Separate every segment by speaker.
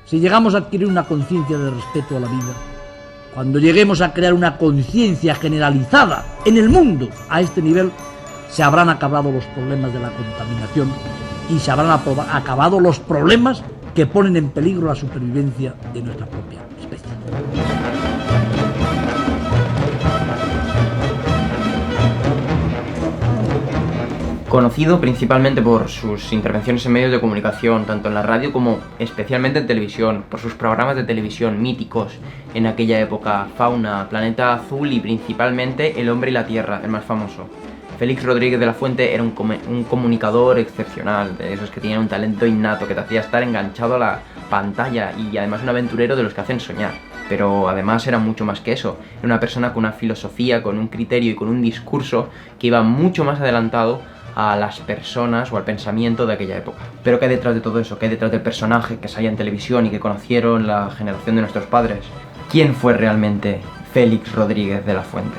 Speaker 1: si llegamos a adquirir una conciencia de respeto a la vida, cuando lleguemos a crear una conciencia generalizada en el mundo a este nivel, se habrán acabado los problemas de la contaminación y se habrán acabado los problemas que ponen en peligro la supervivencia de nuestra propia especie.
Speaker 2: Conocido principalmente por sus intervenciones en medios de comunicación, tanto en la radio como especialmente en televisión, por sus programas de televisión míticos en aquella época, Fauna, Planeta Azul y principalmente El hombre y la tierra, el más famoso. Félix Rodríguez de la Fuente era un comunicador excepcional, de esos que tenían un talento innato que te hacía estar enganchado a la pantalla y además un aventurero de los que hacen soñar. Pero además era mucho más que eso, era una persona con una filosofía, con un criterio y con un discurso que iba mucho más adelantado a las personas o al pensamiento de aquella época. Pero ¿qué hay detrás de todo eso? ¿Qué hay detrás del personaje que salía en televisión y que conocieron la generación de nuestros padres? ¿Quién fue realmente Félix Rodríguez de la Fuente?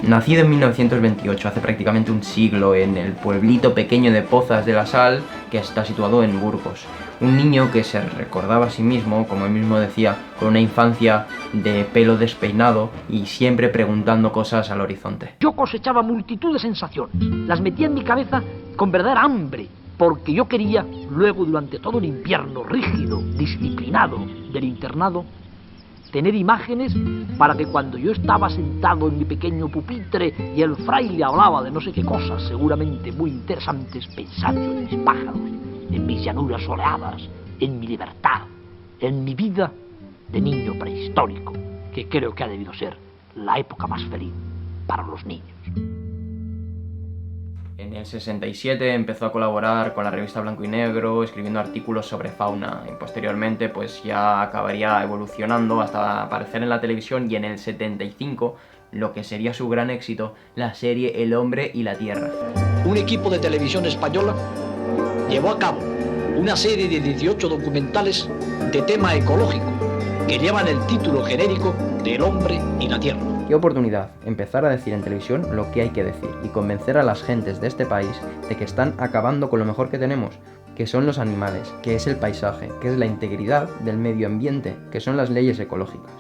Speaker 2: Nacido en 1928, hace prácticamente un siglo, en el pueblito pequeño de Pozas de la Sal, que está situado en Burgos. Un niño que se recordaba a sí mismo, como él mismo decía, con una infancia de pelo despeinado y siempre preguntando cosas al horizonte.
Speaker 3: Yo cosechaba multitud de sensaciones, las metía en mi cabeza con verdadera hambre, porque yo quería, luego durante todo el invierno rígido, disciplinado del internado, tener imágenes para que cuando yo estaba sentado en mi pequeño pupitre y el fraile hablaba de no sé qué cosas seguramente muy interesantes, pensando en mis pájaros, en mis llanuras soleadas, en mi libertad, en mi vida de niño prehistórico, que creo que ha debido ser la época más feliz para los niños.
Speaker 2: En el 67 empezó a colaborar con la revista Blanco y Negro, escribiendo artículos sobre fauna, y posteriormente pues ya acabaría evolucionando hasta aparecer en la televisión, y en el 75 lo que sería su gran éxito, la serie El hombre y la tierra.
Speaker 3: Un equipo de televisión española llevó a cabo una serie de 18 documentales de tema ecológico que llevan el título genérico de El hombre y la tierra.
Speaker 2: Qué oportunidad empezar a decir en televisión lo que hay que decir y convencer a las gentes de este país de que están acabando con lo mejor que tenemos, que son los animales, que es el paisaje, que es la integridad del medio ambiente, que son las leyes ecológicas.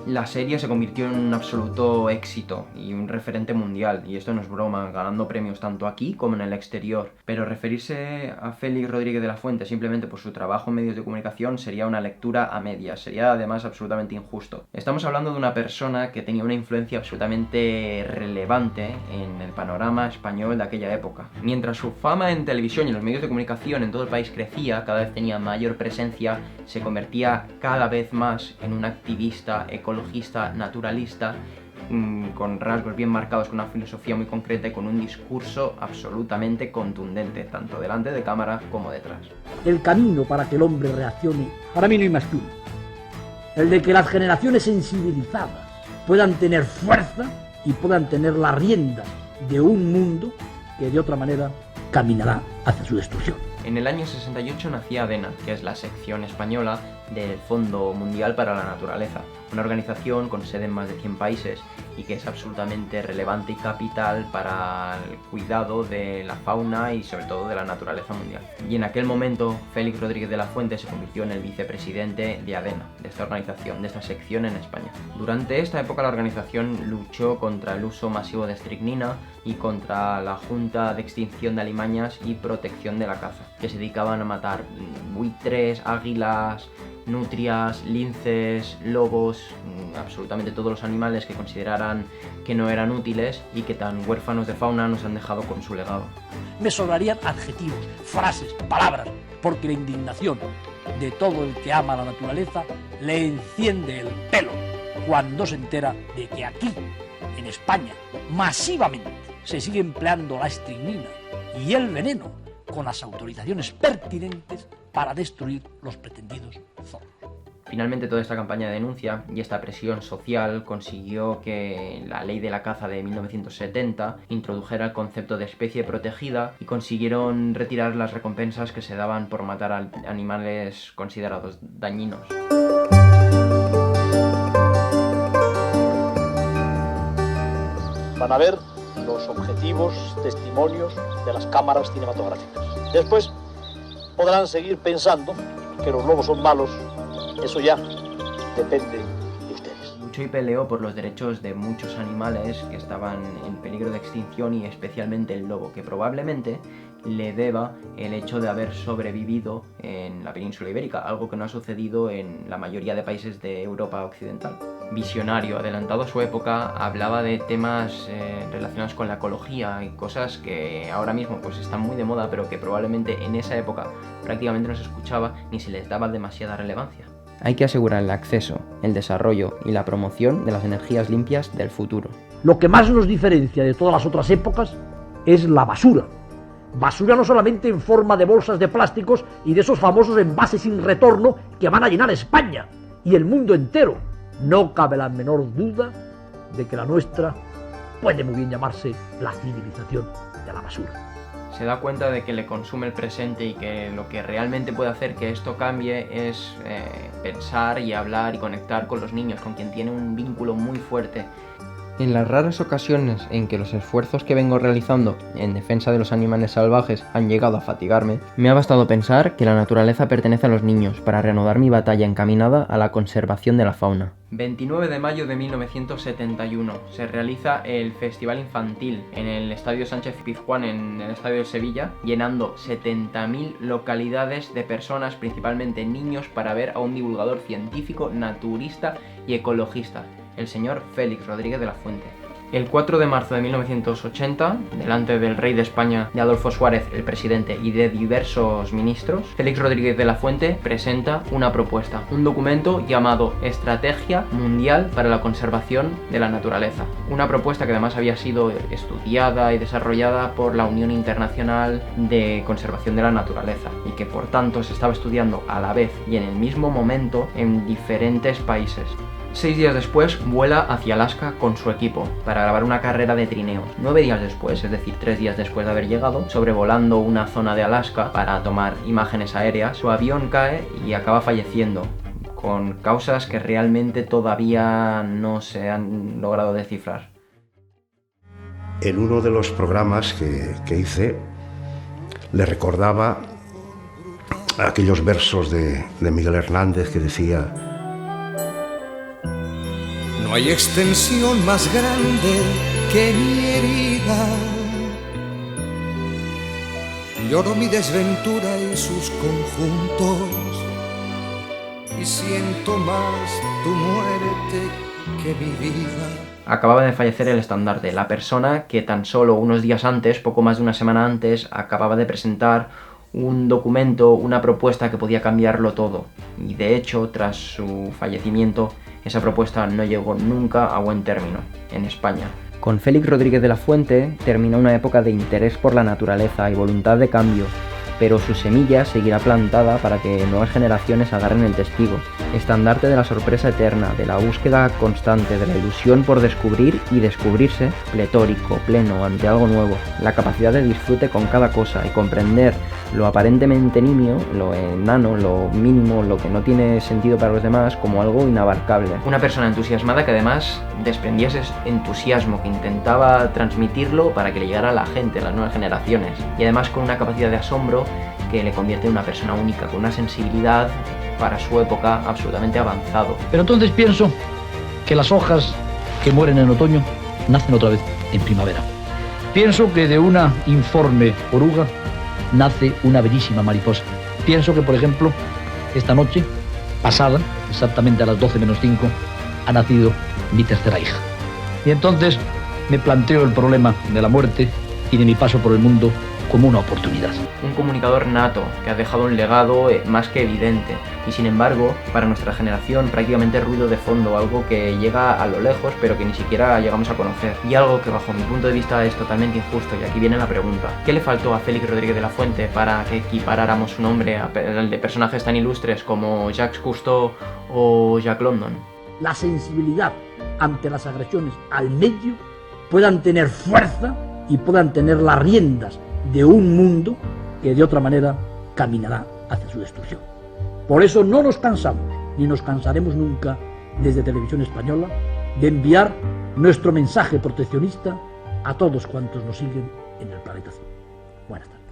Speaker 2: La serie se convirtió en un absoluto éxito y un referente mundial, y esto no es broma, ganando premios tanto aquí como en el exterior. Pero referirse a Félix Rodríguez de la Fuente simplemente por su trabajo en medios de comunicación sería una lectura a medias, sería además absolutamente injusto. Estamos hablando de una persona que tenía una influencia absolutamente relevante en el panorama español de aquella época. Mientras su fama en televisión y en los medios de comunicación en todo el país crecía, cada vez tenía mayor presencia, se convertía cada vez más en un activista ecologista, naturalista, con rasgos bien marcados, con una filosofía muy concreta y con un discurso absolutamente contundente, tanto delante de cámara como detrás.
Speaker 1: El camino para que el hombre reaccione, para mí no hay más que uno. El de que las generaciones sensibilizadas puedan tener fuerza y puedan tener la rienda de un mundo que de otra manera caminará hacia su destrucción.
Speaker 2: En el año 68 nacía ADENA, que es la sección española del Fondo Mundial para la Naturaleza, una organización con sede en más de 100 países y que es absolutamente relevante y capital para el cuidado de la fauna y sobre todo de la naturaleza mundial. Y en aquel momento Félix Rodríguez de la Fuente se convirtió en el vicepresidente de ADENA, de esta organización, de esta sección en España. Durante esta época la organización luchó contra el uso masivo de estricnina y contra la Junta de Extinción de Alimañas y Protección de la Caza, que se dedicaban a matar buitres, águilas, nutrias, linces, lobos, absolutamente todos los animales que consideraran que no eran útiles y que tan huérfanos de fauna nos han dejado con su legado.
Speaker 1: Me sobrarían adjetivos, frases, palabras, porque la indignación de todo el que ama la naturaleza le enciende el pelo cuando se entera de que aquí, en España, masivamente se sigue empleando la estricnina y el veneno con las autorizaciones pertinentes para destruir los pretendidos zorros.
Speaker 2: Finalmente toda esta campaña de denuncia y esta presión social consiguió que la ley de la caza de 1970 introdujera el concepto de especie protegida y consiguieron retirar las recompensas que se daban por matar a animales considerados dañinos.
Speaker 4: Van a ver
Speaker 1: los objetivos testimonios de las cámaras cinematográficas. Después podrán seguir pensando que los lobos son malos, eso ya depende de ustedes.
Speaker 2: Luchó y peleó por los derechos de muchos animales que estaban en peligro de extinción y especialmente el lobo, que probablemente le deba el hecho de haber sobrevivido en la península ibérica, algo que no ha sucedido en la mayoría de países de Europa occidental. Visionario, adelantado a su época, hablaba de temas relacionados con la ecología y cosas que ahora mismo pues están muy de moda, pero que probablemente en esa época prácticamente no se escuchaba ni se les daba demasiada relevancia. Hay que asegurar el acceso, el desarrollo y la promoción de las energías limpias del futuro.
Speaker 3: Lo que más nos diferencia de todas las otras épocas es la basura. Basura no solamente en forma de bolsas de plásticos y de esos famosos envases sin retorno que van a llenar España y el mundo entero. No cabe la menor duda de que la nuestra puede muy bien llamarse la civilización de la basura.
Speaker 2: Se da cuenta de que le consume el presente y que lo que realmente puede hacer que esto cambie es pensar y hablar y conectar con los niños, con quien tiene un vínculo muy fuerte. En las raras ocasiones en que los esfuerzos que vengo realizando en defensa de los animales salvajes han llegado a fatigarme, me ha bastado pensar que la naturaleza pertenece a los niños para reanudar mi batalla encaminada a la conservación de la fauna. 29 de mayo de 1971 se realiza el Festival Infantil en el Estadio Sánchez Pizjuán en el Estadio de Sevilla, llenando 70.000 localidades de personas, principalmente niños, para ver a un divulgador científico, naturista y ecologista, el señor Félix Rodríguez de la Fuente. El 4 de marzo de 1980, delante del rey de España, de Adolfo Suárez, el presidente, y de diversos ministros, Félix Rodríguez de la Fuente presenta una propuesta, un documento llamado Estrategia Mundial para la Conservación de la Naturaleza. Una propuesta que además había sido estudiada y desarrollada por la Unión Internacional de Conservación de la Naturaleza y que por tanto se estaba estudiando a la vez y en el mismo momento en diferentes países. 6 días después vuela hacia Alaska con su equipo para grabar una carrera de trineos. 9 días después, es decir, 3 días después de haber llegado, sobrevolando una zona de Alaska para tomar imágenes aéreas, su avión cae y acaba falleciendo, con causas que realmente todavía no se han logrado descifrar.
Speaker 4: En uno de los programas que hice, le recordaba aquellos versos de Miguel Hernández que decía:
Speaker 5: no hay extensión más grande que mi herida. Lloro mi desventura y sus conjuntos y siento más tu muerte que mi vida.
Speaker 2: Acababa de fallecer el estandarte, la persona que tan solo unos días antes, poco más de una semana antes, acababa de presentar un documento, una propuesta que podía cambiarlo todo. Y de hecho, tras su fallecimiento, esa propuesta no llegó nunca a buen término en España. Con Félix Rodríguez de la Fuente terminó una época de interés por la naturaleza y voluntad de cambio, pero su semilla seguirá plantada para que nuevas generaciones agarren el testigo. Estandarte de la sorpresa eterna, de la búsqueda constante, de la ilusión por descubrir y descubrirse, pletórico, pleno, ante algo nuevo, la capacidad de disfrute con cada cosa y comprender lo aparentemente nimio, lo enano, lo mínimo, lo que no tiene sentido para los demás como algo inabarcable. Una persona entusiasmada que además desprendía ese entusiasmo, que intentaba transmitirlo para que le llegara a la gente, a las nuevas generaciones, y además con una capacidad de asombro que le convierte en una persona única, con una sensibilidad para su época absolutamente avanzado.
Speaker 3: Pero entonces pienso que las hojas que mueren en otoño nacen otra vez en primavera. Pienso que de una informe oruga nace una bellísima mariposa. Pienso que, por ejemplo, esta noche pasada, exactamente a las 12 menos 5, ha nacido mi tercera hija. Y entonces me planteo el problema de la muerte y de mi paso por el mundo como una oportunidad.
Speaker 2: Un comunicador nato que ha dejado un legado más que evidente y sin embargo para nuestra generación prácticamente ruido de fondo, algo que llega a lo lejos pero que ni siquiera llegamos a conocer, y algo que bajo mi punto de vista es totalmente injusto. Y aquí viene la pregunta: ¿qué le faltó a Félix Rodríguez de la Fuente para que equiparáramos su nombre al de personajes tan ilustres como Jacques Cousteau o Jack London?
Speaker 3: La sensibilidad ante las agresiones al medio puedan tener fuerza y puedan tener las riendas de un mundo que de otra manera caminará hacia su destrucción. Por eso no nos cansamos, ni nos cansaremos nunca desde Televisión Española, de enviar nuestro mensaje proteccionista
Speaker 1: a todos cuantos nos siguen en el planeta azul. Buenas tardes.